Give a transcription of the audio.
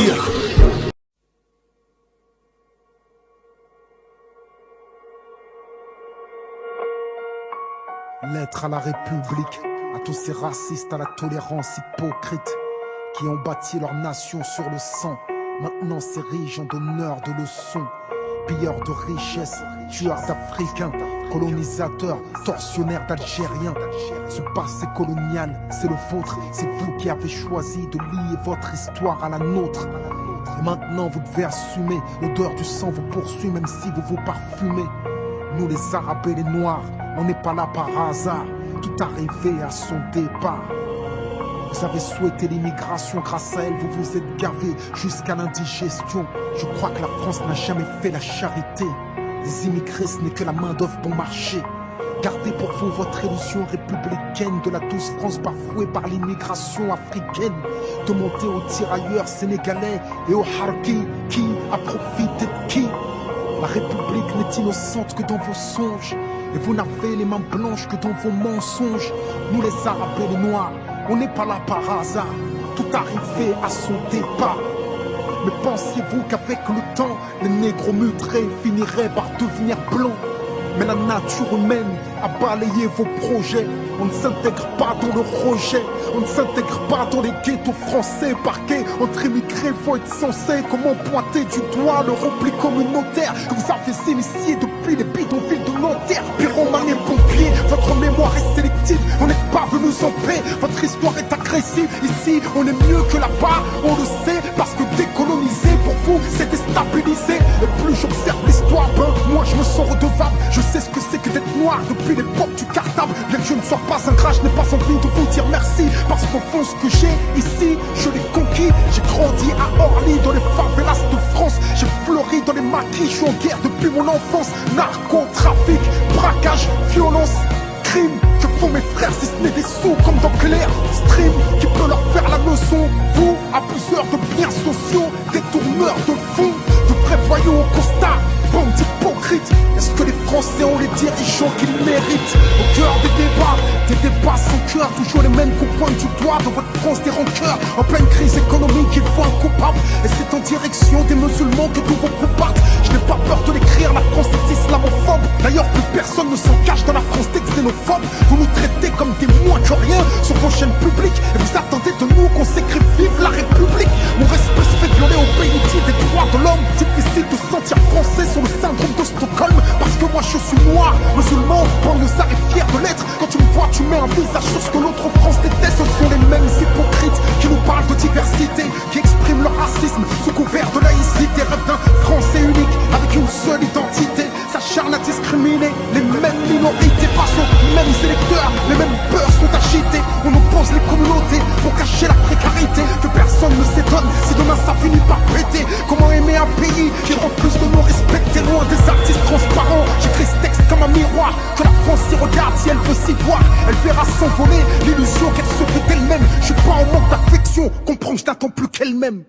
dire. Lettre à la République, à tous ces racistes, à la tolérance hypocrite, qui ont bâti leur nation sur le sang, maintenant s'érigent en donneurs de leçons. Pilleurs de richesses, tueurs d'Africains, colonisateurs, tortionnaires d'Algériens. Ce passé colonial, c'est le vôtre, c'est vous qui avez choisi de lier votre histoire à la nôtre. Et maintenant vous devez assumer, l'odeur du sang vous poursuit même si vous vous parfumez. Nous les Arabes et les Noirs, on n'est pas là par hasard, tout arrivé à son départ. Vous avez souhaité l'immigration, grâce à elle vous vous êtes gavé jusqu'à l'indigestion. Je crois que la France n'a jamais fait la charité. Les immigrés ce n'est que la main d'œuvre bon marché. Gardez pour vous votre illusion républicaine de la douce France bafouée par l'immigration africaine. Demandez aux tirailleurs sénégalais et aux harkis qui a profité de qui. La République n'est innocente que dans vos songes, et vous n'avez les mains blanches que dans vos mensonges. Nous les Arabes et les Noirs, on n'est pas là par hasard, tout arrivé à son départ. Mais pensiez-vous qu'avec le temps, les négros mutrés finiraient par devenir blancs? Mais la nature humaine a balayé vos projets. On ne s'intègre pas dans le rejet, on ne s'intègre pas dans les ghettos français parqués. Entre immigrés, faut être censé. Comment pointer du doigt le repli communautaire que vous avez initié depuis les bidonvilles de Nanterre? Pyromane et pompiers, votre mémoire est sélective, on n'est pas venus en paix, votre histoire est agressive. Ici, on est mieux que là-bas, on le sait, parce que décoloniser pour vous, c'est déstabiliser. Et plus j'observe l'histoire, moi je me sens redevable. Je sais ce que c'est que d'être noir depuis l'époque du cartable. Bien que je ne sois pas ingrat, je n'ai pas envie de vous dire merci, parce qu'au fond ce que j'ai ici, je l'ai conquis. J'ai grandi à Orly, dans les favelas de France. J'ai fleuri dans les maquis, je suis en guerre depuis mon enfance. Narcotrafic, braquage, violence, crime. Que font mes frères si ce n'est des sous comme dans Claire Stream? Qui peut leur faire la leçon? Vous, abuseurs de biens sociaux, détourneurs de fonds, de vrais voyous au costard, bande d'hypocrites. Est-ce que les Français ont les dirigeants qu'ils méritent? Au cœur des débats sans cœur, toujours les mêmes qu'on pointe du doigt dans votre France des rancœurs. En pleine crise économique, il faut un coupable, et c'est en direction des musulmans que tous vos coups partent. Je n'ai pas peur de l'écrire, la France est islamophobe. D'ailleurs, plus personne ne s'en cache dans la France des xénophobes. Vous nous traitez comme des moins que rien sur vos chaînes publiques, et vous attendez de nous qu'on s'écrive vive la République. Mon respect se fait violer au pays des droits de l'homme. Difficile de sentir français sur le syndrome de Stockholm, parce que moi je suis noir, musulman, banlieusard et fier de l'être. Quand tu me vois, tu mets un visage sur ce que l'autre France déteste. Ce sont les mêmes hypocrites qui nous parlent de diversité, qui expriment leur racisme sous couvert de laïcité. Rêve d'un français unique avec une seule identité, s'acharne à discriminer les mêmes minorités face aux mêmes électeurs. Les mêmes peurs sont agitées, on oppose les communautés pour cacher la précarité. Que personne ne s'étonne si demain ça finit par péter. Comment aimer un pays qui refuse de nous respecter, loin des artistes transparents? J'écris ce texte comme un miroir, que la France s'y regarde si elle veut s'y voir. Elle verra s'envoler l'illusion qu'elle se fait elle-même. Je suis pas en manque d'affection, comprends, je n'attends plus qu'elle-même.